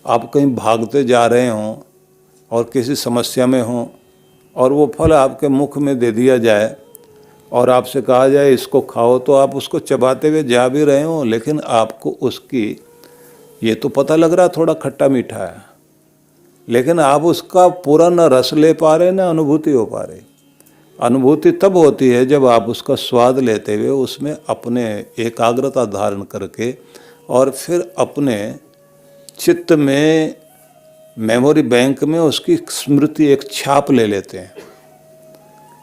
आप कहीं भागते जा रहे हों और किसी समस्या में हों और वो फल आपके मुख में दे दिया जाए और आपसे कहा जाए इसको खाओ, तो आप उसको चबाते हुए जा भी रहे हो, लेकिन आपको उसकी ये तो पता लग रहा थोड़ा खट्टा मीठा है, लेकिन आप उसका पूरा न रस ले पा रहे न अनुभूति हो पा रही। अनुभूति तब होती है जब आप उसका स्वाद लेते हुए उसमें अपने एकाग्रता धारण करके और फिर अपने चित्त में मेमोरी बैंक में उसकी स्मृति एक छाप ले लेते हैं।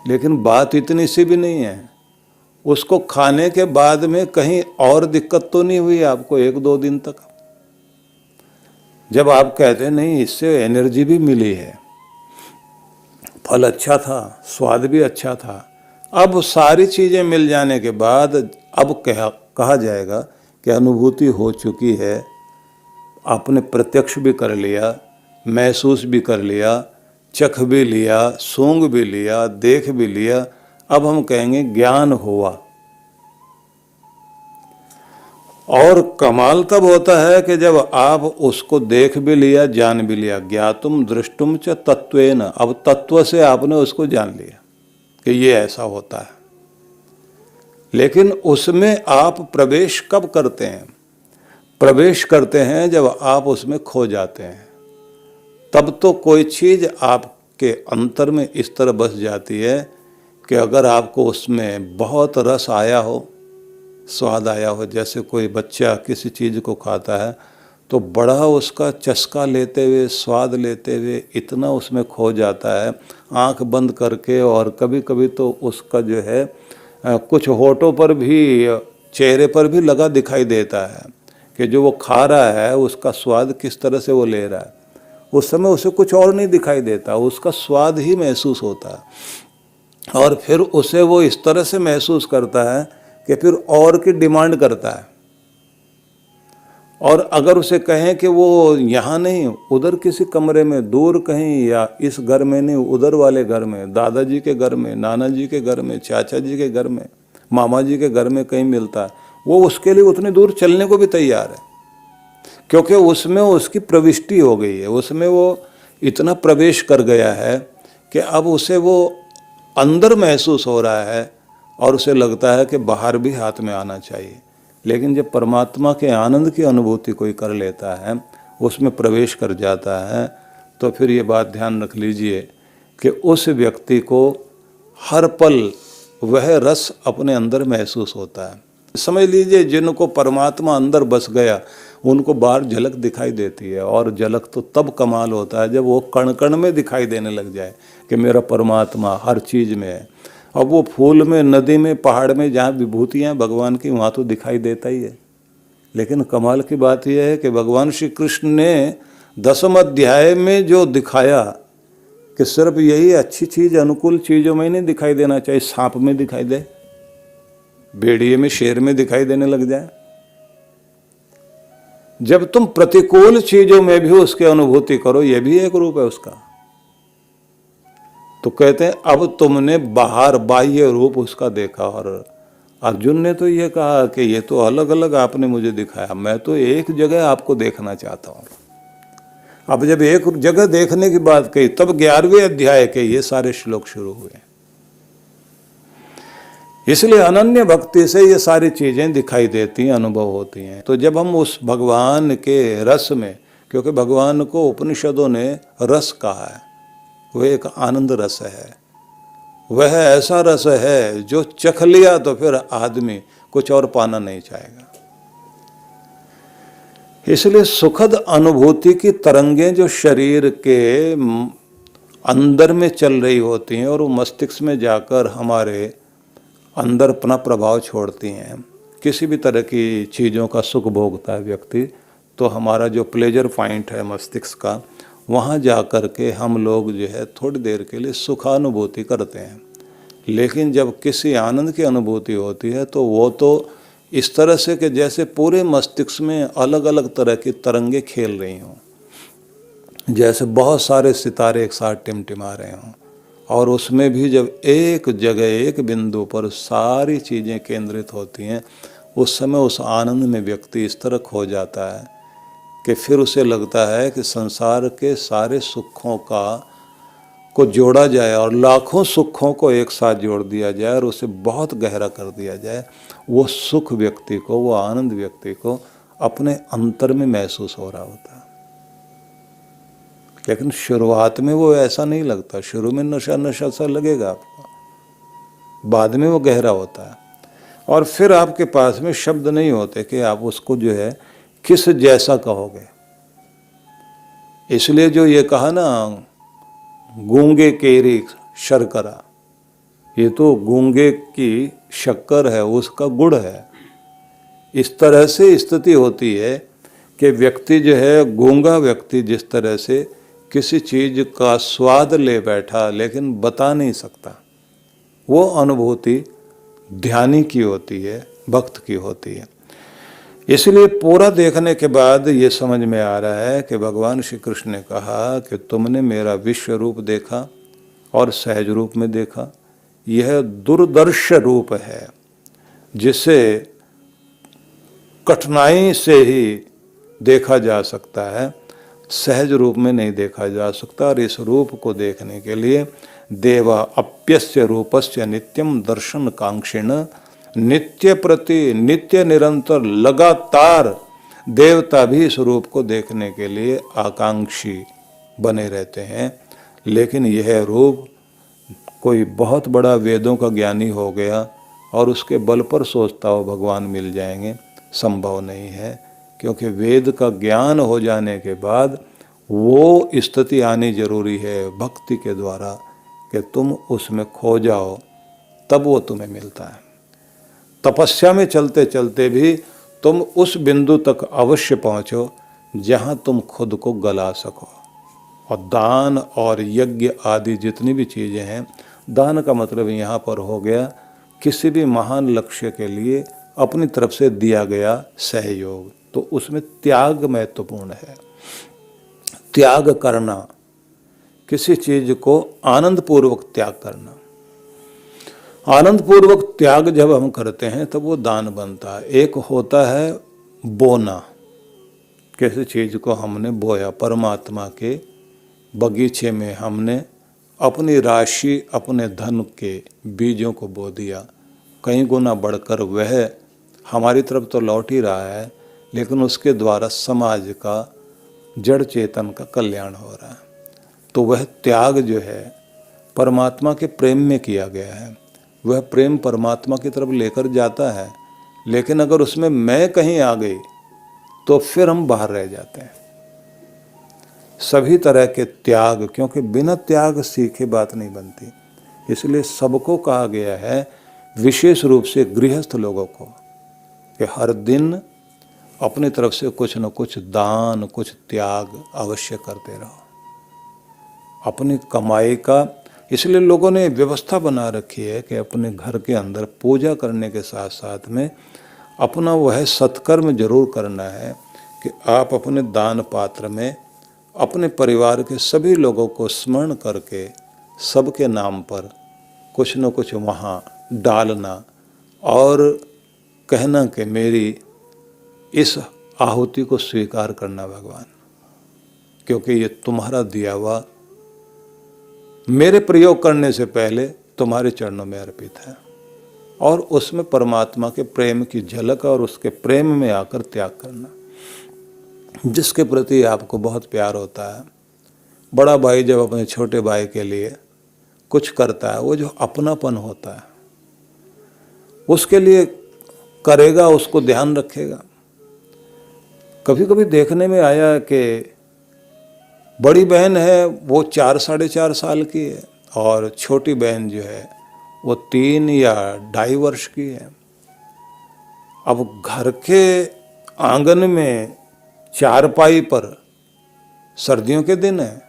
लेकिन बात इतनी सी भी नहीं है, उसको खाने के बाद में कहीं और दिक्कत तो नहीं हुई आपको 1-2 दिन तक, जब आप कहते हैं नहीं इससे एनर्जी भी मिली है, फल अच्छा था, स्वाद भी अच्छा था। अब सारी चीज़ें मिल जाने के बाद अब कहा जाएगा कि अनुभूति हो चुकी है, आपने प्रत्यक्ष भी कर लिया, महसूस भी कर लिया, चख भी लिया, सूंघ भी लिया, देख भी लिया, अब हम कहेंगे ज्ञान हुआ। और कमाल तब होता है कि जब आप उसको देख भी लिया, जान भी लिया, ज्ञातुम दृष्टुम च तत्वेन, अब तत्व से आपने उसको जान लिया कि ये ऐसा होता है। लेकिन उसमें आप प्रवेश कब करते हैं? प्रवेश करते हैं जब आप उसमें खो जाते हैं। तब तो कोई चीज़ आपके अंतर में इस तरह बस जाती है कि अगर आपको उसमें बहुत रस आया हो, स्वाद आया हो, जैसे कोई बच्चा किसी चीज़ को खाता है तो बड़ा उसका चस्का लेते हुए, स्वाद लेते हुए इतना उसमें खो जाता है आंख बंद करके, और कभी कभी तो उसका जो है कुछ होठों पर भी, चेहरे पर भी लगा दिखाई देता है कि जो वो खा रहा है उसका स्वाद किस तरह से वो ले रहा है। उस समय उसे कुछ और नहीं दिखाई देता, उसका स्वाद ही महसूस होता है। और फिर उसे वो इस तरह से महसूस करता है कि फिर और की डिमांड करता है। और अगर उसे कहें कि वो यहाँ नहीं, उधर किसी कमरे में दूर कहीं, या इस घर में नहीं उधर वाले घर में, दादाजी के घर में, नाना जी के घर में, चाचा जी के घर में, मामा जी के घर में कहीं मिलता है, वो उसके लिए उतनी दूर चलने को भी तैयार है, क्योंकि उसमें उसकी प्रविष्टि हो गई है, उसमें वो इतना प्रवेश कर गया है कि अब उसे वो अंदर महसूस हो रहा है और उसे लगता है कि बाहर भी हाथ में आना चाहिए। लेकिन जब परमात्मा के आनंद की अनुभूति कोई कर लेता है, उसमें प्रवेश कर जाता है, तो फिर ये बात ध्यान रख लीजिए कि उस व्यक्ति को हर पल वह रस अपने अंदर महसूस होता है। समझ लीजिए जिनको परमात्मा अंदर बस गया उनको बाहर झलक दिखाई देती है, और झलक तो तब कमाल होता है जब वो कण कण में दिखाई देने लग जाए कि मेरा परमात्मा हर चीज़ में है। अब वो फूल में, नदी में, पहाड़ में, जहाँ विभूतियाँ भगवान की वहाँ तो दिखाई देता ही है। लेकिन कमाल की बात यह है कि भगवान श्री कृष्ण ने 10वें अध्याय में जो दिखाया कि सिर्फ यही अच्छी चीज़ अनुकूल चीज़ों में नहीं दिखाई देना चाहिए, सांप में दिखाई दे, भेड़िए में, शेर में दिखाई देने लग जाए। जब तुम प्रतिकूल चीज़ों में भी उसकी अनुभूति करो, यह भी एक रूप है उसका। तो कहते हैं अब तुमने बाहर बाह्य रूप उसका देखा। और अर्जुन ने तो ये कहा कि ये तो अलग अलग आपने मुझे दिखाया, मैं तो एक जगह आपको देखना चाहता हूँ। अब जब एक जगह देखने की बात कही तब 11वें अध्याय के ये सारे श्लोक शुरू हुए। इसलिए अनन्य भक्ति से ये सारी चीज़ें दिखाई देती हैं, अनुभव होती हैं। तो जब हम उस भगवान के रस में, क्योंकि भगवान को उपनिषदों ने रस कहा है, वह एक आनंद रस है, वह ऐसा रस है जो चख लिया तो फिर आदमी कुछ और पाना नहीं चाहेगा। इसलिए सुखद अनुभूति की तरंगें जो शरीर के अंदर में चल रही होती हैं और वो मस्तिष्क में जाकर हमारे अंदर अपना प्रभाव छोड़ती हैं। किसी भी तरह की चीज़ों का सुख भोगता है व्यक्ति, तो हमारा जो प्लेजर पॉइंट है मस्तिष्क का, वहाँ जा कर के हम लोग जो है थोड़ी देर के लिए सुखानुभूति करते हैं। लेकिन जब किसी आनंद की अनुभूति होती है तो वो तो इस तरह से कि जैसे पूरे मस्तिष्क में अलग अलग तरह की तरंगे खेल रही हों, जैसे बहुत सारे सितारे एक साथ टिमटिमा रहे हों, और उसमें भी जब एक जगह, एक बिंदु पर सारी चीज़ें केंद्रित होती हैं, उस समय उस आनंद में व्यक्ति इस तरह खो जाता है कि फिर उसे लगता है कि संसार के सारे सुखों को जोड़ा जाए और लाखों सुखों को एक साथ जोड़ दिया जाए और उसे बहुत गहरा कर दिया जाए। वो सुख व्यक्ति को, वो आनंद व्यक्ति को अपने अंतर में महसूस हो रहा होता है। लेकिन शुरुआत में वो ऐसा नहीं लगता, शुरू में नशा नशा सा लगेगा आपको, बाद में वो गहरा होता है। और फिर आपके पास में शब्द नहीं होते कि आप उसको जो है किस जैसा कहोगे। इसलिए जो ये कहा ना, गूंगे केरी शर्करा, ये तो गूंगे की शक्कर है, उसका गुड़ है। इस तरह से स्थिति होती है कि व्यक्ति जो है, गूंगा व्यक्ति जिस तरह से किसी चीज का स्वाद ले बैठा लेकिन बता नहीं सकता, वो अनुभूति ध्यानी की होती है, भक्त की होती है। इसलिए पूरा देखने के बाद ये समझ में आ रहा है कि भगवान श्री कृष्ण ने कहा कि तुमने मेरा विश्व रूप देखा और सहज रूप में देखा, यह दुर्दर्श रूप है जिसे कठिनाई से ही देखा जा सकता है, सहज रूप में नहीं देखा जा सकता। और इस रूप को देखने के लिए देवा अप्यस्य रूपस्य नित्यम दर्शन कांक्षिण, नित्य प्रति नित्य निरंतर लगातार देवता भी इस रूप को देखने के लिए आकांक्षी बने रहते हैं। लेकिन यह रूप कोई बहुत बड़ा वेदों का ज्ञानी हो गया और उसके बल पर सोचता हो भगवान मिल जाएंगे, संभव नहीं है। क्योंकि वेद का ज्ञान हो जाने के बाद वो स्थिति आनी जरूरी है भक्ति के द्वारा कि तुम उसमें खो जाओ, तब वो तुम्हें मिलता है। तपस्या में चलते चलते भी तुम उस बिंदु तक अवश्य पहुंचो जहां तुम खुद को गला सको। और दान और यज्ञ आदि जितनी भी चीज़ें हैं, दान का मतलब यहाँ पर हो गया किसी भी महान लक्ष्य के लिए अपनी तरफ से दिया गया सहयोग, तो उसमें त्याग महत्वपूर्ण है। त्याग करना, किसी चीज को आनंद पूर्वक त्याग करना। आनंद पूर्वक त्याग जब हम करते हैं तब वो दान बनता है। एक होता है बोना, किसी चीज को हमने बोया, परमात्मा के बगीचे में हमने अपनी राशि, अपने धन के बीजों को बो दिया, कई गुना बढ़कर वह हमारी तरफ तो लौट ही रहा है, लेकिन उसके द्वारा समाज का, जड़ चेतन का कल्याण हो रहा है। तो वह त्याग जो है परमात्मा के प्रेम में किया गया है। वह प्रेम परमात्मा की तरफ लेकर जाता है, लेकिन अगर उसमें मैं कहीं आ गई तो फिर हम बाहर रह जाते हैं। सभी तरह के त्याग, क्योंकि बिना त्याग सीखे बात नहीं बनती, इसलिए सबको कहा गया है, विशेष रूप से गृहस्थ लोगों को, कि हर दिन अपनी तरफ से कुछ न कुछ दान, कुछ त्याग अवश्य करते रहो अपनी कमाई का। इसलिए लोगों ने व्यवस्था बना रखी है कि अपने घर के अंदर पूजा करने के साथ साथ में अपना वह सत्कर्म जरूर करना है कि आप अपने दान पात्र में अपने परिवार के सभी लोगों को स्मरण करके सबके नाम पर कुछ न कुछ वहाँ डालना और कहना कि मेरी इस आहुति को स्वीकार करना भगवान, क्योंकि ये तुम्हारा दिया हुआ मेरे प्रयोग करने से पहले तुम्हारे चरणों में अर्पित है। और उसमें परमात्मा के प्रेम की झलक और उसके प्रेम में आकर त्याग करना। जिसके प्रति आपको बहुत प्यार होता है, बड़ा भाई जब अपने छोटे भाई के लिए कुछ करता है, वो जो अपनापन होता है उसके लिए करेगा, उसको ध्यान रखेगा। कभी कभी देखने में आया कि बड़ी बहन है वो 4 साढ़े 4 साल की है और छोटी बहन जो है वो 3 या 2.5 वर्ष की है। अब घर के आंगन में चारपाई पर, सर्दियों के दिन है,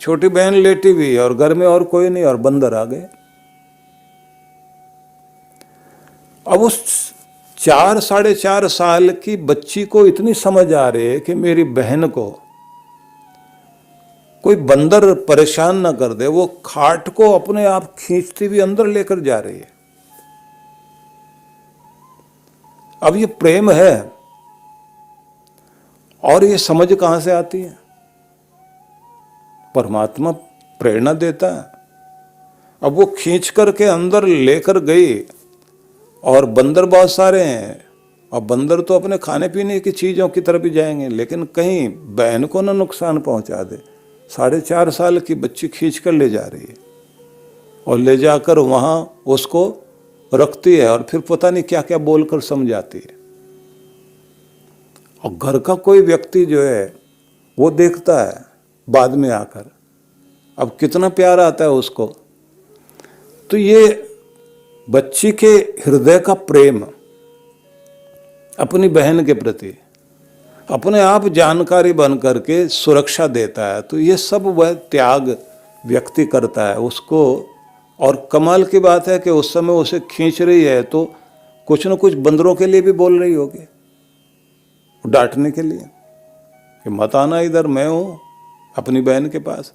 छोटी बहन लेटी हुई और घर में और कोई नहीं और बंदर आ गए। अब उस 4 साढ़े 4 साल की बच्ची को इतनी समझ आ रही है कि मेरी बहन को कोई बंदर परेशान ना कर दे, वो खाट को अपने आप खींचती हुई अंदर लेकर जा रही है। अब ये प्रेम है। और ये समझ कहाँ से आती है? परमात्मा प्रेरणा देता है। अब वो खींच करके अंदर लेकर गई, और बंदर बहुत सारे हैं, और बंदर तो अपने खाने पीने की चीज़ों की तरफ ही जाएंगे, लेकिन कहीं बहन को ना नुकसान पहुंचा दे। 4.5 साल की बच्ची खींच कर ले जा रही है, और ले जाकर वहाँ उसको रखती है, और फिर पता नहीं क्या क्या बोलकर समझाती है। और घर का कोई व्यक्ति जो है वो देखता है बाद में आकर, अब कितना प्यार आता है उसको। तो ये बच्ची के हृदय का प्रेम अपनी बहन के प्रति अपने आप जानकारी बन करके सुरक्षा देता है। तो ये सब वह त्याग व्यक्ति करता है उसको। और कमाल की बात है कि उस समय उसे खींच रही है तो कुछ न कुछ बंदरों के लिए भी बोल रही होगी, डांटने के लिए कि मत आना इधर, मैं हूं अपनी बहन के पास।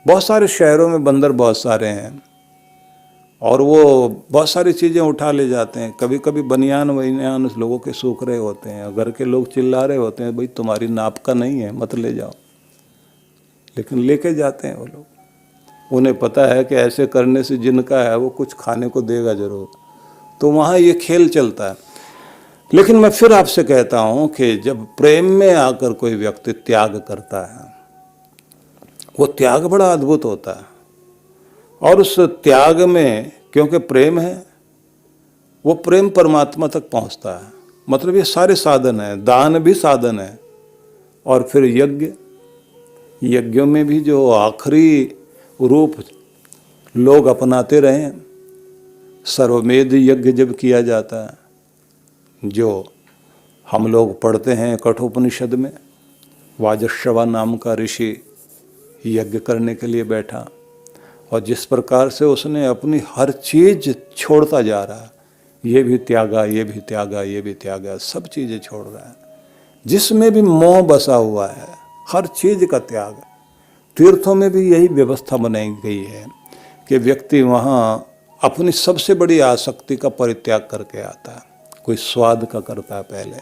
बहुत सारे शहरों में बंदर बहुत सारे हैं, और वो बहुत सारी चीज़ें उठा ले जाते हैं। कभी कभी बनियान वनियान उस लोगों के सूख रहे होते हैं, घर के लोग चिल्ला रहे होते हैं, भाई तुम्हारी नाप का नहीं है, मत ले जाओ, लेकिन लेके जाते हैं वो लोग। उन्हें पता है कि ऐसे करने से जिनका है वो कुछ खाने को देगा जरूर, तो वहाँ ये खेल चलता है। लेकिन मैं फिर आपसे कहता हूँ कि जब प्रेम में आकर कोई व्यक्ति त्याग करता है, वो त्याग बड़ा अद्भुत होता है। और उस त्याग में क्योंकि प्रेम है, वो प्रेम परमात्मा तक पहुंचता है। मतलब ये सारे साधन है, दान भी साधन है, और फिर यज्ञों में भी जो आखिरी रूप लोग अपनाते रहे हैं, सर्वमेध यज्ञ जब किया जाता है, जो हम लोग पढ़ते हैं कठोपनिषद में, वाजश्रवा नाम का ऋषि यज्ञ करने के लिए बैठा, और जिस प्रकार से उसने अपनी हर चीज छोड़ता जा रहा है, ये भी त्यागा, ये भी त्यागा, ये भी त्यागा, सब चीजें छोड़ रहा है। जिसमें भी मोह बसा हुआ है, हर चीज का त्याग। तीर्थों में भी यही व्यवस्था बनाई गई है कि व्यक्ति वहाँ अपनी सबसे बड़ी आसक्ति का परित्याग करके आता है। कोई स्वाद का करता है, पहले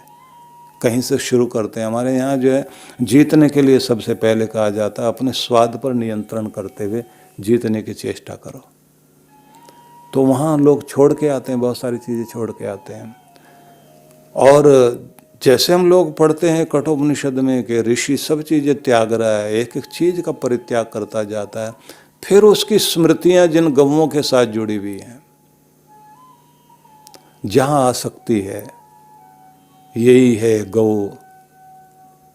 कहीं से शुरू करते हैं। हमारे यहाँ जो है जीतने के लिए सबसे पहले कहा जाता है अपने स्वाद पर नियंत्रण करते हुए जीतने की चेष्टा करो। तो वहाँ लोग छोड़ के आते हैं, बहुत सारी चीज़ें छोड़ के आते हैं। और जैसे हम लोग पढ़ते हैं कठोपनिषद में कि ऋषि सब चीज़ें त्याग रहा है, एक एक चीज़ का परित्याग करता जाता है। फिर उसकी स्मृतियाँ जिन गवों के साथ जुड़ी हुई हैं, जहाँ आसक्ति है, यही है गौ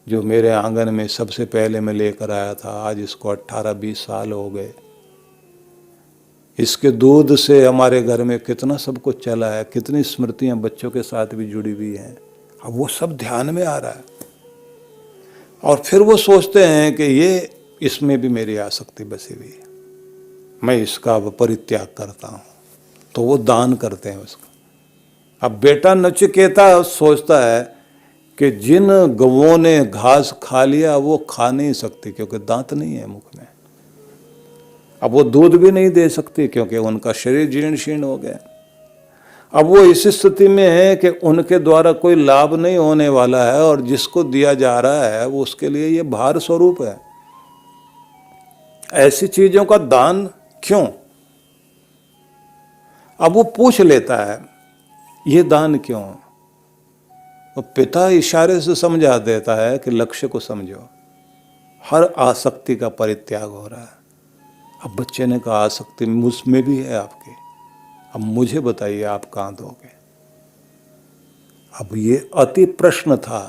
जो मेरे आंगन में सबसे पहले मैं लेकर आया था, आज इसको 18-20 साल हो गए। इसके दूध से हमारे घर में कितना सब कुछ चला है, कितनी स्मृतियां बच्चों के साथ भी जुड़ी हुई हैं। अब वो सब ध्यान में आ रहा है, और फिर वो सोचते हैं कि ये इसमें भी मेरी आसक्ति बसी हुई है, मैं इसका परित्याग करता हूँ। तो वो दान करते हैं उसका। अब बेटा नचिकेता सोचता है कि जिन गवों ने घास खा लिया वो खा नहीं सकती क्योंकि दांत नहीं है मुख में। अब वो दूध भी नहीं दे सकती क्योंकि उनका शरीर जीर्ण शीर्ण हो गया। अब वो इस स्थिति में है कि उनके द्वारा कोई लाभ नहीं होने वाला है, और जिसको दिया जा रहा है वो उसके लिए ये भार स्वरूप है। ऐसी चीजों का दान क्यों? अब वो पूछ लेता है ये दान क्यों? तो पिता इशारे से समझा देता है कि लक्ष्य को समझो, हर आसक्ति का परित्याग हो रहा है। अब बच्चे ने कहा आसक्ति मुझमें भी है आपकी, अब मुझे बताइए आप कहाँ दोगे? अब ये अति प्रश्न था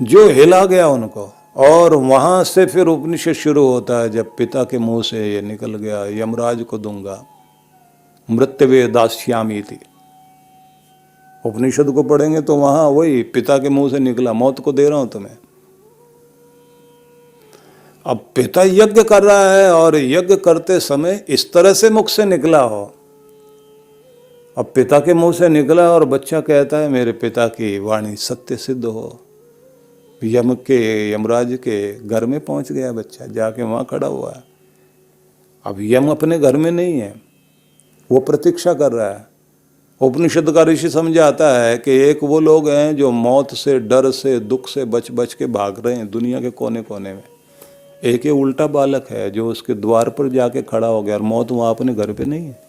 जो हिला गया उनको। और वहां से फिर उपनिषद शुरू होता है। जब पिता के मुंह से ये निकल गया यमराज को दूंगा, मृत्यवे दास्यामी थी। उपनिषद को पढ़ेंगे तो वहां वही पिता के मुंह से निकला, मौत को दे रहा हूं तुम्हें। अब पिता यज्ञ कर रहा है, और यज्ञ करते समय इस तरह से मुख से निकला हो। अब पिता के मुंह से निकला और बच्चा कहता है मेरे पिता की वाणी सत्य सिद्ध हो। यमराज के घर में पहुंच गया बच्चा, जाके वहां खड़ा हुआ है। अब यम अपने घर में नहीं है, वो प्रतीक्षा कर रहा है, उपनिषद का ऋषि समझाता है कि एक वो लोग हैं जो मौत से, डर से, दुख से बच बच के भाग रहे हैं दुनिया के कोने कोने में। एक ये उल्टा बालक है जो उसके द्वार पर जाके खड़ा हो गया और मौत वहां अपने घर पे नहीं है।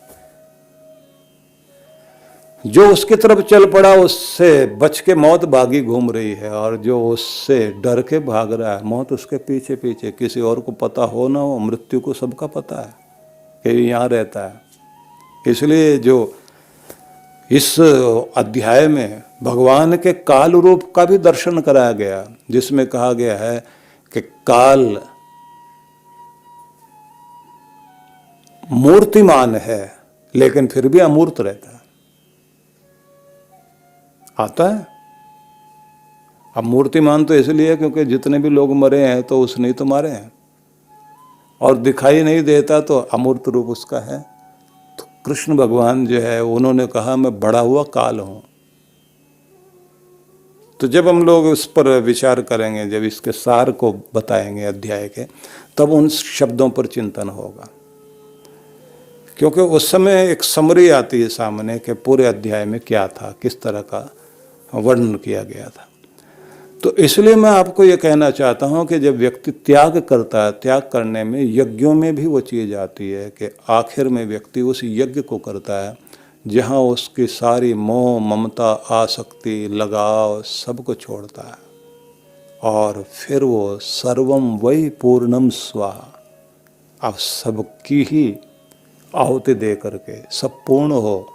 जो उसकी तरफ चल पड़ा उससे बच के मौत भागी घूम रही है, और जो उससे डर के भाग रहा है मौत उसके पीछे पीछे। किसी और को पता हो ना हो, मृत्यु को सबका पता है कि यहाँ रहता है। इसलिए जो इस अध्याय में भगवान के काल रूप का भी दर्शन कराया गया, जिसमें कहा गया है कि काल मूर्तिमान है लेकिन फिर भी अमूर्त रहता है। आता है। अब मूर्तिमान तो इसलिए क्योंकि जितने भी लोग मरे हैं तो उसने ही तो मारे हैं, और दिखाई नहीं देता तो अमूर्त रूप उसका है। तो कृष्ण भगवान जो है उन्होंने कहा मैं बढ़ा हुआ काल हूं। तो जब हम लोग उस पर विचार करेंगे, जब इसके सार को बताएंगे अध्याय के, तब उन शब्दों पर चिंतन होगा, क्योंकि उस समय एक समरी आती है सामने कि पूरे अध्याय में क्या था, किस तरह का वर्णन किया गया था। तो इसलिए मैं आपको ये कहना चाहता हूँ कि जब व्यक्ति त्याग करता है, त्याग करने में यज्ञों में भी वो चीज़ आती है कि आखिर में व्यक्ति उस यज्ञ को करता है जहाँ उसकी सारी मोह, ममता, आसक्ति, लगाव सबको छोड़ता है, और फिर वो सर्वम वही पूर्णम स्वाहा, अब सबकी ही आहुति दे करके सब पूर्ण हो,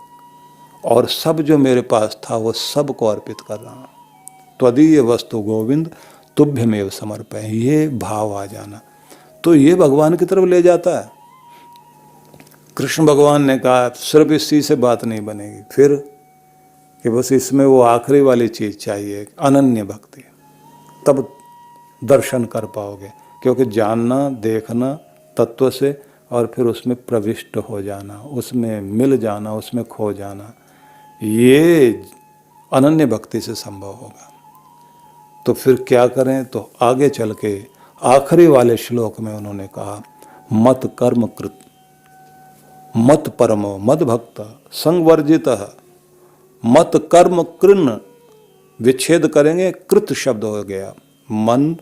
और सब जो मेरे पास था वो सब को अर्पित कर रहा हूँ। त्वदीय वस्तु गोविंद तुभ्यमेव समर्पय, ये भाव आ जाना तो ये भगवान की तरफ ले जाता है। कृष्ण भगवान ने कहा सिर्फ इसी से बात नहीं बनेगी, फिर कि बस इसमें वो आखिरी वाली चीज़ चाहिए, अनन्य भक्ति, तब दर्शन कर पाओगे। क्योंकि जानना, देखना तत्व से और फिर उसमें प्रविष्ट हो जाना, उसमें मिल जाना, उसमें खो जाना, ये अनन्य भक्ति से संभव होगा। तो फिर क्या करें? तो आगे चल के आखिरी वाले श्लोक में उन्होंने कहा मत कर्म कृत मत परमो मद भक्त संवर्जित, मत कर्म कृन, विच्छेद करेंगे, कृत शब्द हो गया, मन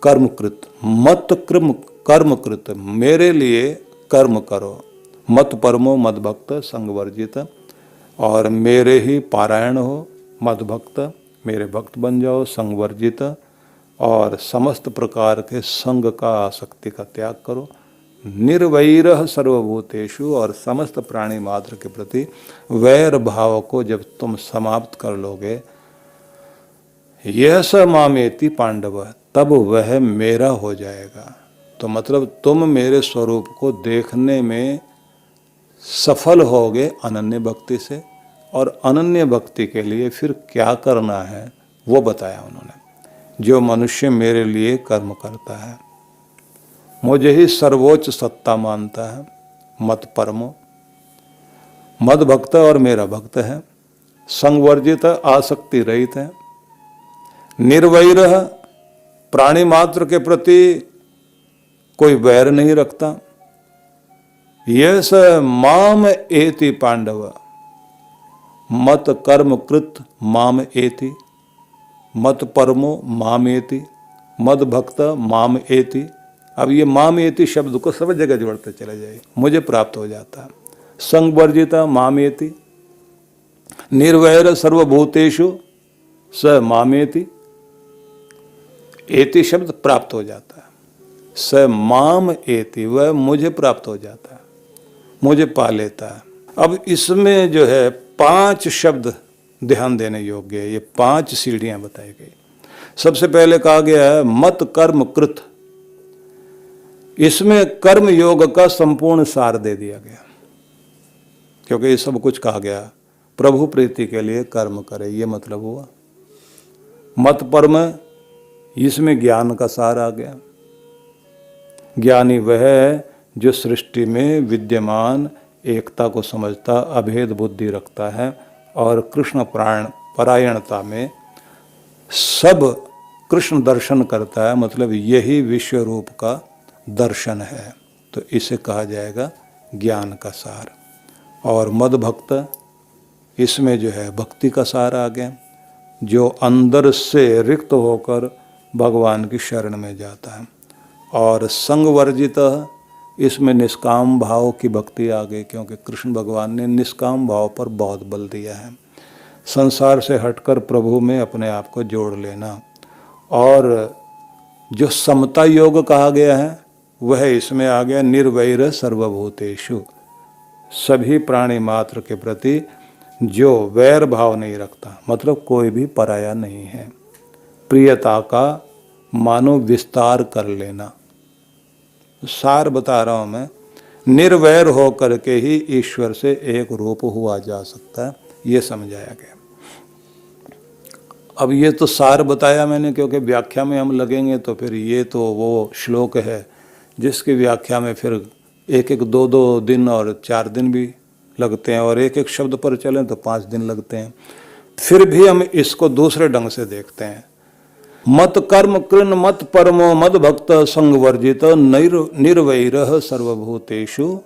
कर्मकृत, मत कर्मकृत, मेरे लिए कर्म करो, मत परमो मद भक्त संगवर्जित, और मेरे ही पारायण हो, मद भक्त, मेरे भक्त बन जाओ, संगवर्जित, और समस्त प्रकार के संग का, आसक्ति का त्याग करो, निर्वैरः सर्वभूतेषु, और समस्त प्राणी मात्र के प्रति वैर भाव को जब तुम समाप्त कर लोगे, यह स मामेति पांडव, तब वह मेरा हो जाएगा। तो मतलब तुम मेरे स्वरूप को देखने में सफल होगे अनन्य भक्ति से, और अनन्य भक्ति के लिए फिर क्या करना है वो बताया उन्होंने। जो मनुष्य मेरे लिए कर्म करता है, मुझे ही सर्वोच्च सत्ता मानता है, मत परमो, मद भक्त और मेरा भक्त है, संवर्जित आसक्ति रहित है, निर्वैरः प्राणी मात्र के प्रति कोई वैर नहीं रखता, यह स माम एति पांडव, मत कर्म कृत माम एति, मत परमो माम एति, मद भक्त माम एति। अब ये माम एति शब्द को सब जगह जोड़ते चले जाइए, मुझे प्राप्त हो जाता है। संगवर्जिता माम एति, निर्वैर सर्वभूतेषु स माम एति, एति शब्द प्राप्त हो जाता है, स माम एति, वह मुझे प्राप्त हो जाता है, मुझे पा लेता है। अब इसमें जो है 5 शब्द ध्यान देने योग्य है, ये 5 सीढ़ियां बताई गई। सबसे पहले कहा गया है मत कर्म कृत, इसमें कर्म योग का संपूर्ण सार दे दिया गया, क्योंकि ये सब कुछ कहा गया प्रभु प्रीति के लिए कर्म करे, ये मतलब हुआ। मत परम, इसमें ज्ञान का सार आ गया। ज्ञानी वह है जो सृष्टि में विद्यमान एकता को समझता, अभेद बुद्धि रखता है, और कृष्ण परायणता में सब कृष्ण दर्शन करता है, मतलब यही विश्व रूप का दर्शन है। तो इसे कहा जाएगा ज्ञान का सार। और मद भक्त, इसमें जो है भक्ति का सार आ गया, जो अंदर से रिक्त होकर भगवान की शरण में जाता है। और संग वर्जित, इसमें निष्काम भाव की भक्ति आ गई, क्योंकि कृष्ण भगवान ने निष्काम भाव पर बहुत बल दिया है। संसार से हटकर प्रभु में अपने आप को जोड़ लेना। और जो समता योग कहा गया है वह इसमें आ गया, निर्वैर सर्वभूतेषु, सभी प्राणी मात्र के प्रति जो वैर भाव नहीं रखता, मतलब कोई भी पराया नहीं है। प्रियता का मानो विस्तार कर लेना, सार बता रहा हूं मैं। निर्वैर होकर के ही ईश्वर से एक रूप हुआ जा सकता है, ये समझाया गया। अब ये तो सार बताया मैंने, क्योंकि व्याख्या में हम लगेंगे तो फिर ये तो वो श्लोक है जिसकी व्याख्या में फिर एक एक 2-2 दिन और 4 दिन भी लगते हैं, और एक एक शब्द पर चलें तो 5 दिन लगते हैं। फिर भी हम इसको दूसरे ढंग से देखते हैं। मत कर्म कृन मत परमो मद भक्त संग वर्जित निर्वैरः सर्वभूतेषु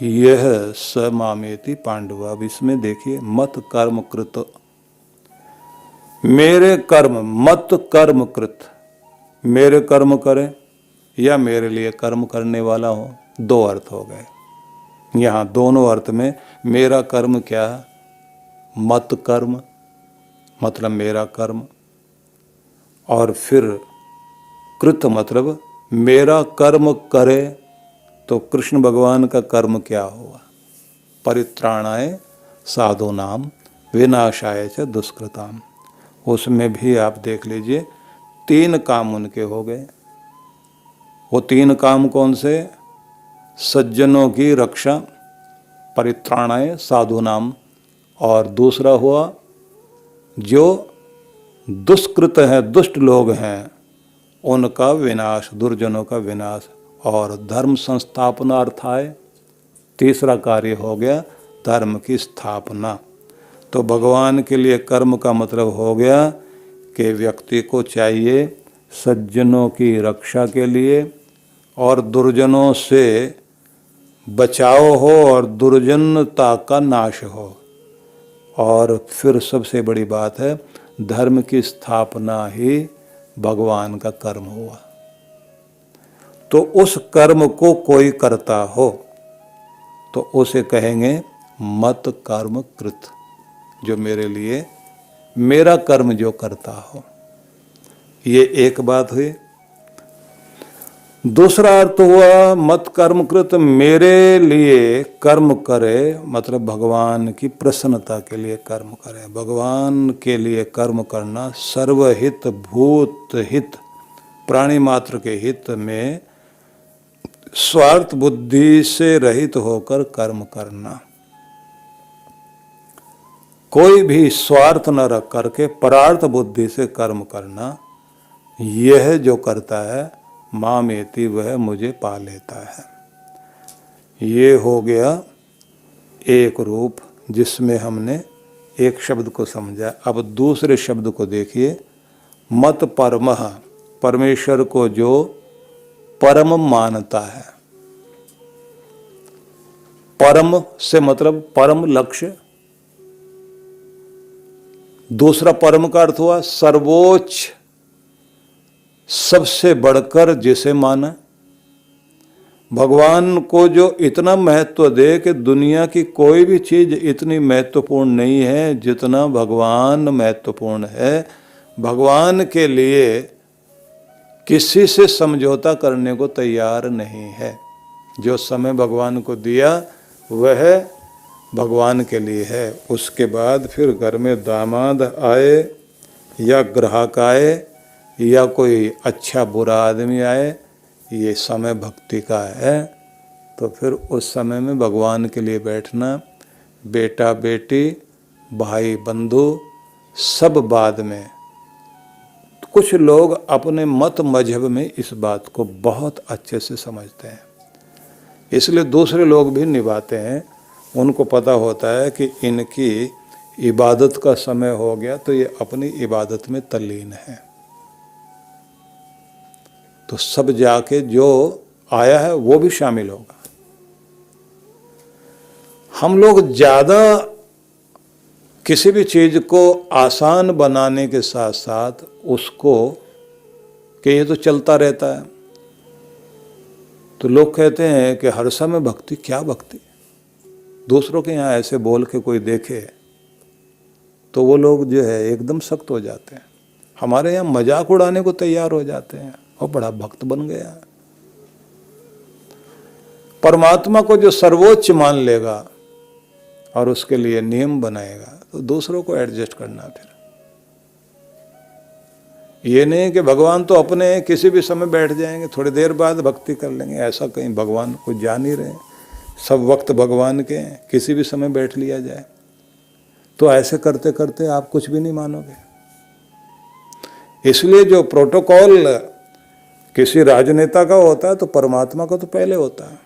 यह स मामेति पांडव। अब इसमें देखिए, मत कर्म कृत, मेरे कर्म, मत कर्म कृत, मेरे कर्म करे या मेरे लिए कर्म करने वाला हो, 2 अर्थ हो गए। यहाँ दोनों अर्थ में मेरा कर्म क्या है, मत कर्म मतलब मेरा कर्म, और फिर कृत मतलब मेरा कर्म करे तो कृष्ण भगवान का कर्म क्या हुआ, परित्राणाय साधूनाम विनाशाय च दुष्कृताम। उसमें भी आप देख लीजिए 3 काम उनके हो गए। वो 3 काम कौन से? सज्जनों की रक्षा, परित्राणाय साधूनाम, और दूसरा हुआ जो दुष्कृत है, दुष्ट लोग हैं, उनका विनाश, दुर्जनों का विनाश, और धर्म संस्थापनार्थाय, तीसरा कार्य हो गया धर्म की स्थापना। तो भगवान के लिए कर्म का मतलब हो गया कि व्यक्ति को चाहिए सज्जनों की रक्षा के लिए और दुर्जनों से बचाव हो और दुर्जनता का नाश हो, और फिर सबसे बड़ी बात है धर्म की स्थापना ही भगवान का कर्म हुआ। तो उस कर्म को कोई करता हो तो उसे कहेंगे मत कर्म कृत, जो मेरे लिए मेरा कर्म जो करता हो। ये एक बात हुई। दूसरा अर्थ हुआ मत कर्म कृत, मेरे लिए कर्म करे, मतलब भगवान की प्रसन्नता के लिए कर्म करे। भगवान के लिए कर्म करना सर्वहित, भूत हित, प्राणी मात्र के हित में स्वार्थ बुद्धि से रहित होकर कर्म करना। कोई भी स्वार्थ न रख करके परार्थ बुद्धि से कर्म करना, यह जो करता है मामेति, वह मुझे पा लेता है। ये हो गया एक रूप जिसमें हमने एक शब्द को समझा। अब दूसरे शब्द को देखिए, मत परमः, परमेश्वर को जो परम मानता है। परम से मतलब परम लक्ष्य। दूसरा परम का अर्थ हुआ सर्वोच्च, सबसे बढ़कर जिसे माना। भगवान को जो इतना महत्व दे कि दुनिया की कोई भी चीज इतनी महत्वपूर्ण नहीं है जितना भगवान महत्वपूर्ण है। भगवान के लिए किसी से समझौता करने को तैयार नहीं है। जो समय भगवान को दिया वह भगवान के लिए है। उसके बाद फिर घर में दामाद आए या ग्राहक आए या कोई अच्छा बुरा आदमी आए, ये समय भक्ति का है। तो फिर उस समय में भगवान के लिए बैठना, बेटा बेटी भाई बंधु सब बाद में। कुछ लोग अपने मत मजहब में इस बात को बहुत अच्छे से समझते हैं, इसलिए दूसरे लोग भी निभाते हैं। उनको पता होता है कि इनकी इबादत का समय हो गया तो ये अपनी इबादत में तल्लीन है, तो सब जाके जो आया है वो भी शामिल होगा। हम लोग ज़्यादा किसी भी चीज़ को आसान बनाने के साथ साथ उसको कि ये तो चलता रहता है, तो लोग कहते हैं कि हर समय भक्ति, क्या भक्ति? दूसरों के यहाँ ऐसे बोल के कोई देखे तो वो लोग जो है एकदम सख्त हो जाते हैं, हमारे यहाँ मजाक उड़ाने को तैयार हो जाते हैं और बड़ा भक्त बन गया है। परमात्मा को जो सर्वोच्च मान लेगा और उसके लिए नियम बनाएगा तो दूसरों को एडजस्ट करना। फिर ये नहीं कि भगवान तो अपने किसी भी समय बैठ जाएंगे, थोड़ी देर बाद भक्ति कर लेंगे, ऐसा कहीं भगवान को जान ही रहे, सब वक्त भगवान के हैं, किसी भी समय बैठ लिया जाए। तो ऐसे करते करते आप कुछ भी नहीं मानोगे। इसलिए जो प्रोटोकॉल किसी राजनेता का होता है तो परमात्मा का तो पहले होता है।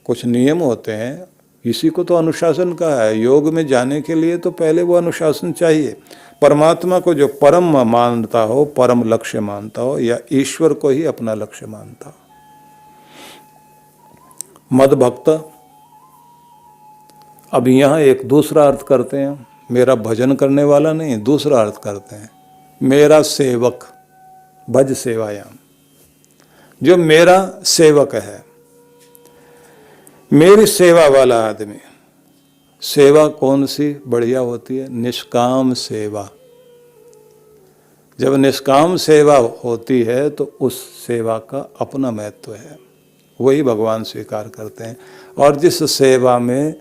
कुछ नियम होते हैं, इसी को तो अनुशासन कहा है। योग में जाने के लिए तो पहले वो अनुशासन चाहिए। परमात्मा को जो परम मानता हो, परम लक्ष्य मानता हो, या ईश्वर को ही अपना लक्ष्य मानता हो। मद भक्त अब यहाँ एक दूसरा अर्थ करते हैं, मेरा भजन करने वाला नहीं, दूसरा अर्थ करते हैं, मेरा सेवक। भज सेवायाम, जो मेरा सेवक है, मेरी सेवा वाला आदमी। सेवा कौन सी बढ़िया होती है? निष्काम सेवा। जब निष्काम सेवा होती है तो उस सेवा का अपना महत्व है, वही भगवान स्वीकार करते हैं। और जिस सेवा में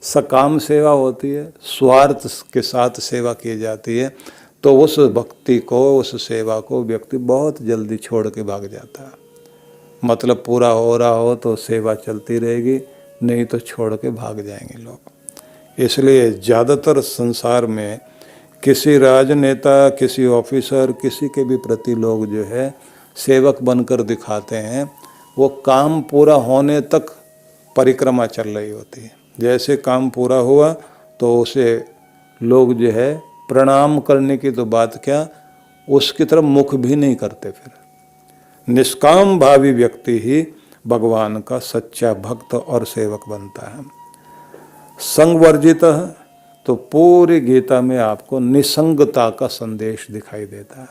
सकाम सेवा होती है, स्वार्थ के साथ सेवा की जाती है, तो उस भक्ति को, उस सेवा को व्यक्ति बहुत जल्दी छोड़ के भाग जाता है। मतलब पूरा हो रहा हो तो सेवा चलती रहेगी, नहीं तो छोड़ के भाग जाएंगे लोग। इसलिए ज़्यादातर संसार में किसी राजनेता, किसी ऑफिसर, किसी के भी प्रति लोग जो है सेवक बनकर दिखाते हैं, वो काम पूरा होने तक परिक्रमा चल रही होती है। जैसे काम पूरा हुआ तो उसे लोग जो है प्रणाम करने की तो बात क्या, उसकी तरफ मुख भी नहीं करते। फिर निष्काम भावी व्यक्ति ही भगवान का सच्चा भक्त और सेवक बनता है। संगवर्जित तो पूरी गीता में आपको निसंगता का संदेश दिखाई देता है,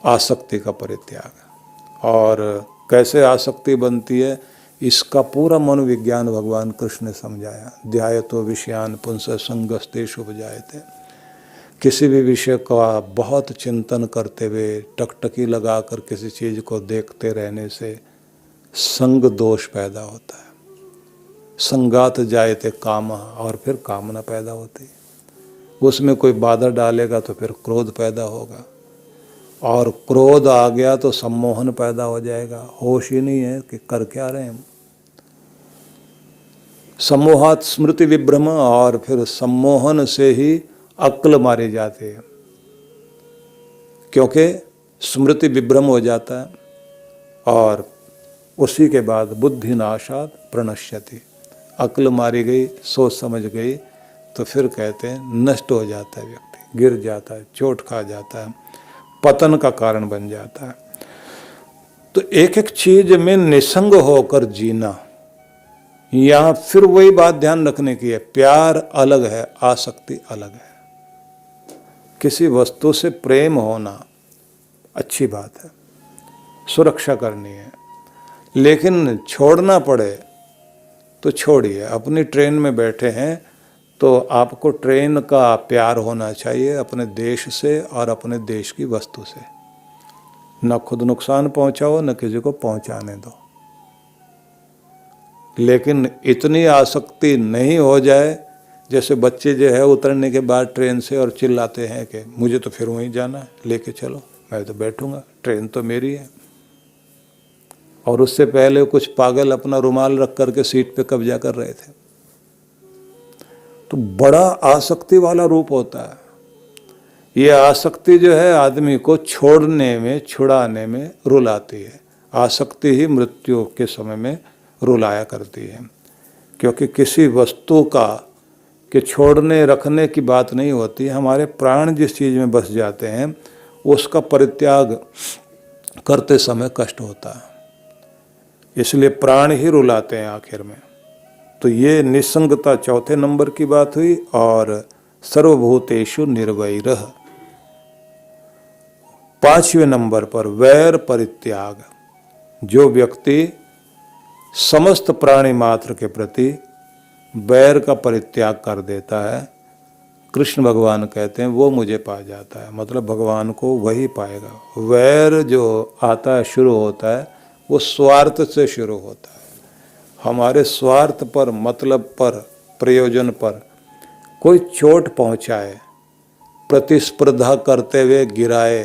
आसक्ति का परित्याग। और कैसे आसक्ति बनती है, इसका पूरा मनोविज्ञान भगवान कृष्ण ने समझाया। ध्यायतो विषयान पुंस संगस्तेषु उपजायते। किसी भी विषय का बहुत चिंतन करते हुए, टकटकी लगाकर किसी चीज़ को देखते रहने से संग दोष पैदा होता है। संगात जायते काम, और फिर कामना पैदा होती है। उसमें कोई बाधा डालेगा तो फिर क्रोध पैदा होगा, और क्रोध आ गया तो सम्मोहन पैदा हो जाएगा। होश ही नहीं है कि कर क्या रहे हैं। सम्मोहात स्मृति विभ्रम, और फिर सम्मोहन से ही अक्ल मारी जाती है, क्योंकि स्मृति विभ्रम हो जाता है। और उसी के बाद बुद्धि नाशात प्रणश्यति, अक्ल मारी गई, सोच समझ गई, तो फिर कहते हैं नष्ट हो जाता है व्यक्ति, गिर जाता है, चोट खा जाता है, पतन का कारण बन जाता है। तो एक एक चीज में निसंग होकर जीना, यहाँ फिर वही बात ध्यान रखने की है, प्यार अलग है, आसक्ति अलग है। किसी वस्तु से प्रेम होना अच्छी बात है, सुरक्षा करनी है, लेकिन छोड़ना पड़े तो छोड़िए। अपनी ट्रेन में बैठे हैं तो आपको ट्रेन का प्यार होना चाहिए अपने देश से और अपने देश की वस्तु से। न खुद नुकसान पहुंचाओ, न किसी को पहुंचाने दो। लेकिन इतनी आसक्ति नहीं हो जाए जैसे बच्चे जो है उतरने के बाद ट्रेन से और चिल्लाते हैं कि मुझे तो फिर वहीं जाना है, लेके चलो, मैं तो बैठूंगा, ट्रेन तो मेरी है। और उससे पहले कुछ पागल अपना रुमाल रख करके सीट पे कब्जा कर रहे थे। तो बड़ा आसक्ति वाला रूप होता है। ये आसक्ति जो है आदमी को छोड़ने में, छुड़ाने में रुलाती है। आसक्ति ही मृत्यु के समय में रुलाया करती है, क्योंकि किसी वस्तु का कि छोड़ने रखने की बात नहीं होती। हमारे प्राण जिस चीज़ में बस जाते हैं उसका परित्याग करते समय कष्ट होता है, इसलिए प्राण ही रुलाते हैं आखिर में। तो ये निसंगता चौथे नंबर की बात हुई। और सर्वभूतेषु निर्वैरः, 5वें नंबर पर वैर परित्याग। जो व्यक्ति समस्त प्राणी मात्र के प्रति वैर का परित्याग कर देता है, कृष्ण भगवान कहते हैं वो मुझे पा जाता है, मतलब भगवान को वही पाएगा। वैर जो आता है, शुरू होता है, वो स्वार्थ से शुरू होता है। हमारे स्वार्थ पर, मतलब पर, प्रयोजन पर कोई चोट पहुंचाए, प्रतिस्पर्धा करते हुए गिराए,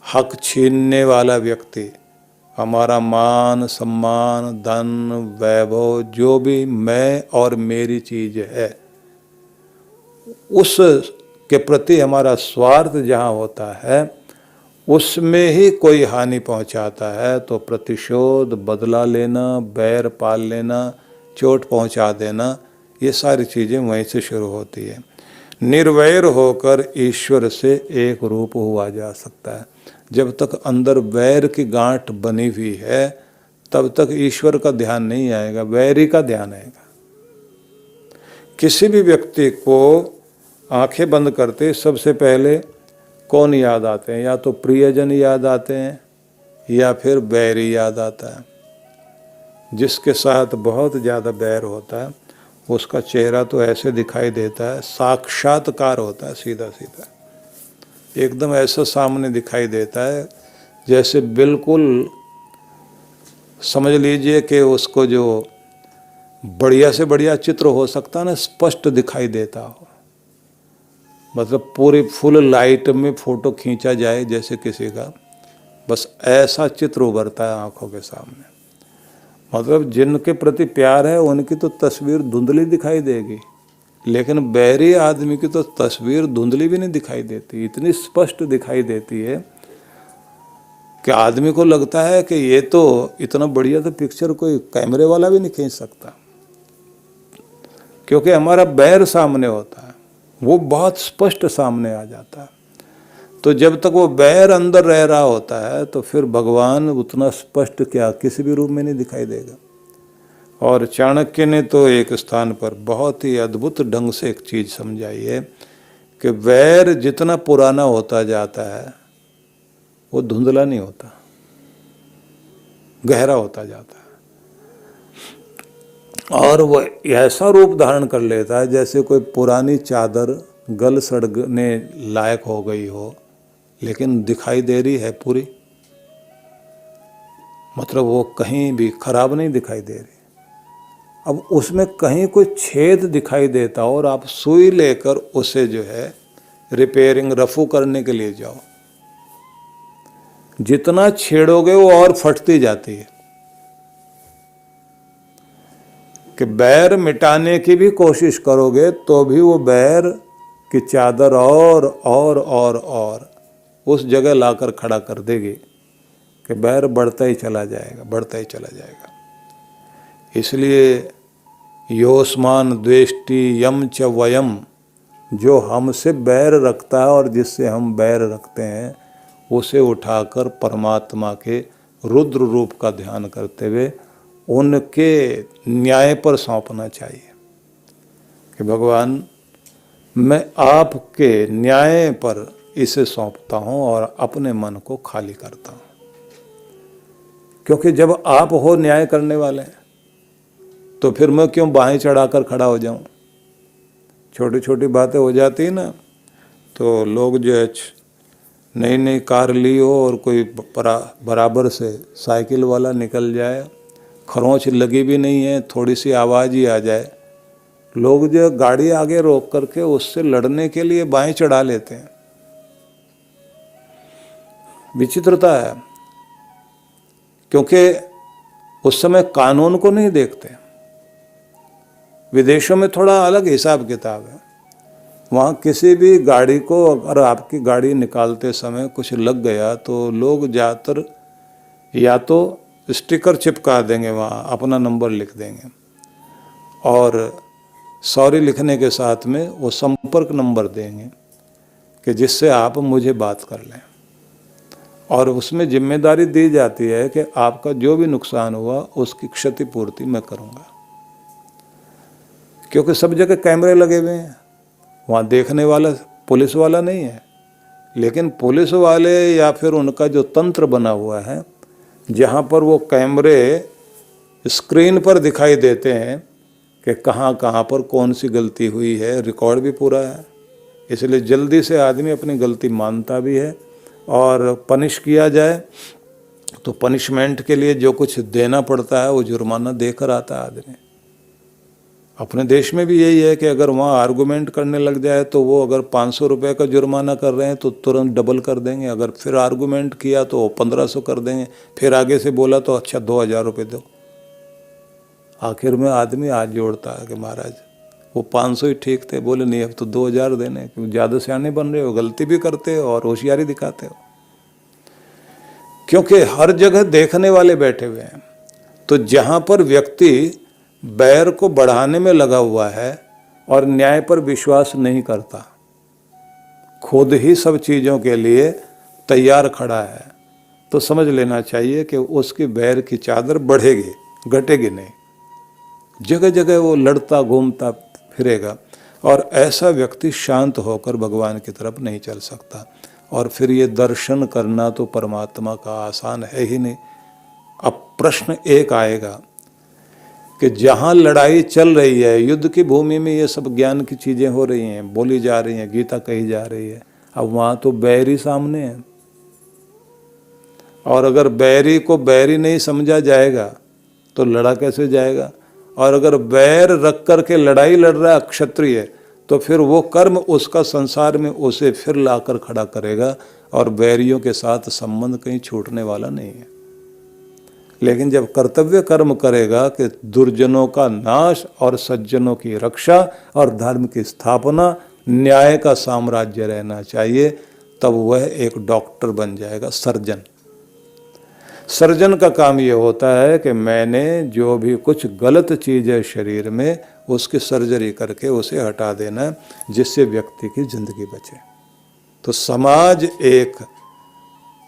हक छीनने वाला व्यक्ति, हमारा मान सम्मान धन वैभव जो भी मैं और मेरी चीज है, उस के प्रति हमारा स्वार्थ जहाँ होता है, उसमें ही कोई हानि पहुंचाता है तो प्रतिशोध, बदला लेना, बैर पाल लेना, चोट पहुंचा देना, ये सारी चीज़ें वहीं से शुरू होती है। निर्वैर होकर ईश्वर से एक रूप हुआ जा सकता है। जब तक अंदर वैर की गांठ बनी हुई है, तब तक ईश्वर का ध्यान नहीं आएगा, वैरी का ध्यान आएगा। किसी भी व्यक्ति को आंखें बंद करते सबसे पहले कौन याद आते हैं? या तो प्रियजन याद आते हैं या फिर बैरी याद आता है। जिसके साथ बहुत ज़्यादा बैर होता है उसका चेहरा तो ऐसे दिखाई देता है, साक्षात्कार होता है, सीधा सीधा एकदम ऐसा सामने दिखाई देता है जैसे बिल्कुल समझ लीजिए कि उसको जो बढ़िया से बढ़िया चित्र हो सकता है ना, स्पष्ट दिखाई देता हो। मतलब पूरी फुल लाइट में फोटो खींचा जाए जैसे किसी का, बस ऐसा चित्र उभरता है आंखों के सामने। मतलब जिनके प्रति प्यार है उनकी तो तस्वीर धुंधली दिखाई देगी, लेकिन बैरी आदमी की तो तस्वीर धुंधली भी नहीं दिखाई देती, इतनी स्पष्ट दिखाई देती है कि आदमी को लगता है कि ये तो इतना बढ़िया तो पिक्चर कोई कैमरे वाला भी नहीं खींच सकता, क्योंकि हमारा बैर सामने होता है, वो बहुत स्पष्ट सामने आ जाता है। तो जब तक वो बैर अंदर रह रहा होता है तो फिर भगवान उतना स्पष्ट क्या किसी भी रूप में नहीं दिखाई देगा। और चाणक्य ने तो एक स्थान पर बहुत ही अद्भुत ढंग से एक चीज समझाई है कि वैर जितना पुराना होता जाता है वो धुंधला नहीं होता, गहरा होता जाता है। और वो ऐसा रूप धारण कर लेता है जैसे कोई पुरानी चादर गल सड़ने लायक हो गई हो, लेकिन दिखाई दे रही है पूरी, मतलब वो कहीं भी खराब नहीं दिखाई दे रही। अब उसमें कहीं कोई छेद दिखाई देता हो और आप सुई लेकर उसे जो है रिपेयरिंग, रफू करने के लिए जाओ, जितना छेड़ोगे वो और फटती जाती है। कि बैर मिटाने की भी कोशिश करोगे तो भी वो बैर की चादर और उस जगह लाकर खड़ा कर देगी कि बैर बढ़ता ही चला जाएगा, बढ़ता ही चला जाएगा। इसलिए योस्मान द्वेष्टि यम च वयम, जो हमसे बैर रखता है और जिससे हम बैर रखते हैं, उसे उठाकर परमात्मा के रुद्र रूप का ध्यान करते हुए उनके न्याय पर सौंपना चाहिए कि भगवान मैं आपके न्याय पर इसे सौंपता हूँ और अपने मन को खाली करता हूँ। क्योंकि जब आप हो न्याय करने वाले तो फिर मैं क्यों बाहें चढ़ाकर खड़ा हो जाऊं? छोटी छोटी बातें हो जाती है ना, तो लोग जो है नई नई कार ली हो और कोई बराबर से साइकिल वाला निकल जाए, खरोंच लगी भी नहीं है, थोड़ी सी आवाज़ ही आ जाए, लोग जो गाड़ी आगे रोक करके उससे लड़ने के लिए बाहें चढ़ा लेते हैं। विचित्रता है, क्योंकि उस समय कानून को नहीं देखते। विदेशों में थोड़ा अलग हिसाब किताब है। वहाँ किसी भी गाड़ी को अगर आपकी गाड़ी निकालते समय कुछ लग गया तो लोग ज़्यादातर या तो स्टिकर चिपका देंगे, वहाँ अपना नंबर लिख देंगे और सॉरी लिखने के साथ में वो संपर्क नंबर देंगे कि जिससे आप मुझे बात कर लें। और उसमें जिम्मेदारी दी जाती है कि आपका जो भी नुकसान हुआ उसकी क्षतिपूर्ति मैं करूँगा। क्योंकि सब जगह कैमरे लगे हुए हैं, वहाँ देखने वाला पुलिस वाला नहीं है। लेकिन पुलिस वाले या फिर उनका जो तंत्र बना हुआ है, जहाँ पर वो कैमरे स्क्रीन पर दिखाई देते हैं कि कहाँ कहाँ पर कौन सी गलती हुई है, रिकॉर्ड भी पूरा है। इसलिए जल्दी से आदमी अपनी गलती मानता भी है, और पनिश किया जाए तो पनिशमेंट के लिए जो कुछ देना पड़ता है वो जुर्माना देकर आता है आदमी। अपने देश में भी यही है कि अगर वहाँ आर्गूमेंट करने लग जाए तो वो अगर 500 रुपये का जुर्माना कर रहे हैं तो तुरंत डबल कर देंगे, अगर फिर आर्गूमेंट किया तो 1500 कर देंगे, फिर आगे से बोला तो अच्छा 2000 रुपये दो। आखिर में आदमी हाथ जोड़ता है कि महाराज वो 500 ही ठीक थे, बोले नहीं अब तो 2000 देने, क्योंकि ज़्यादा सियाने बन रहे हो, गलती भी करते हो और होशियारी दिखाते हो। क्योंकि हर जगह देखने वाले बैठे हुए हैं। तो जहाँ पर व्यक्ति बैर को बढ़ाने में लगा हुआ है और न्याय पर विश्वास नहीं करता, खुद ही सब चीज़ों के लिए तैयार खड़ा है, तो समझ लेना चाहिए कि उसकी बैर की चादर बढ़ेगी, घटेगी नहीं। जगह जगह वो लड़ता घूमता फिरेगा, और ऐसा व्यक्ति शांत होकर भगवान की तरफ नहीं चल सकता। और फिर ये दर्शन करना तो परमात्मा का आसान है ही नहीं। अब प्रश्न एक आएगा कि जहाँ लड़ाई चल रही है, युद्ध की भूमि में ये सब ज्ञान की चीज़ें हो रही हैं, बोली जा रही हैं, गीता कही जा रही है, अब वहाँ तो बैरी सामने है। और अगर बैरी को बैरी नहीं समझा जाएगा तो लड़ा कैसे जाएगा? और अगर बैर रख कर के लड़ाई लड़ रहा है क्षत्रिय, तो फिर वो कर्म उसका संसार में उसे फिर लाकर खड़ा करेगा, और बैरियों के साथ संबंध कहीं छूटने वाला नहीं है। लेकिन जब कर्तव्य कर्म करेगा कि दुर्जनों का नाश और सज्जनों की रक्षा और धर्म की स्थापना, न्याय का साम्राज्य रहना चाहिए, तब वह एक डॉक्टर बन जाएगा, सर्जन। सर्जन का काम ये होता है कि मैंने जो भी कुछ गलत चीज़ है शरीर में, उसकी सर्जरी करके उसे हटा देना, जिससे व्यक्ति की जिंदगी बचे। तो समाज एक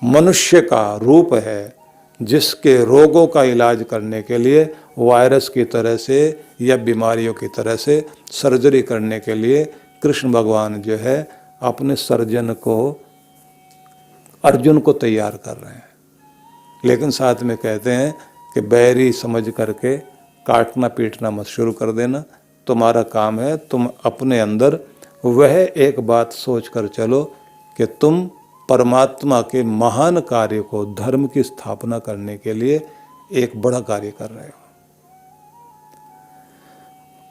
मनुष्य का रूप है, जिसके रोगों का इलाज करने के लिए वायरस की तरह से या बीमारियों की तरह से सर्जरी करने के लिए कृष्ण भगवान जो है अपने सर्जन को, अर्जुन को तैयार कर रहे हैं। लेकिन साथ में कहते हैं कि बैरी समझ करके काटना पीटना मत शुरू कर देना। तुम्हारा काम है तुम अपने अंदर वह एक बात सोच कर चलो कि तुम परमात्मा के महान कार्य को, धर्म की स्थापना करने के लिए एक बड़ा कार्य कर रहे हो,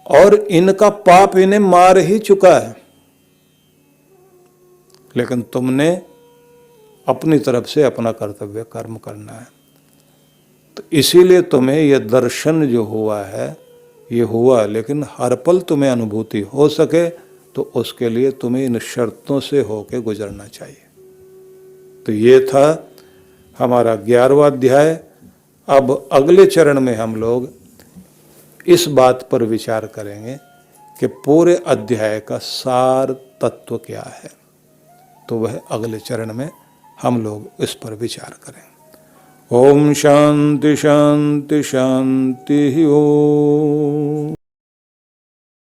और इनका पाप इन्हें मार ही चुका है, लेकिन तुमने अपनी तरफ से अपना कर्तव्य कर्म करना है। तो इसीलिए तुम्हें यह दर्शन जो हुआ है ये हुआ, लेकिन हर पल तुम्हें अनुभूति हो सके तो उसके लिए तुम्हें इन शर्तों से होके गुजरना चाहिए। तो ये था हमारा 11वां अध्याय। अब अगले चरण में हम लोग इस बात पर विचार करेंगे कि पूरे अध्याय का सार तत्व क्या है। तो वह अगले चरण में हम लोग इस पर विचार करें। ओम शांति शांति शांति ओम।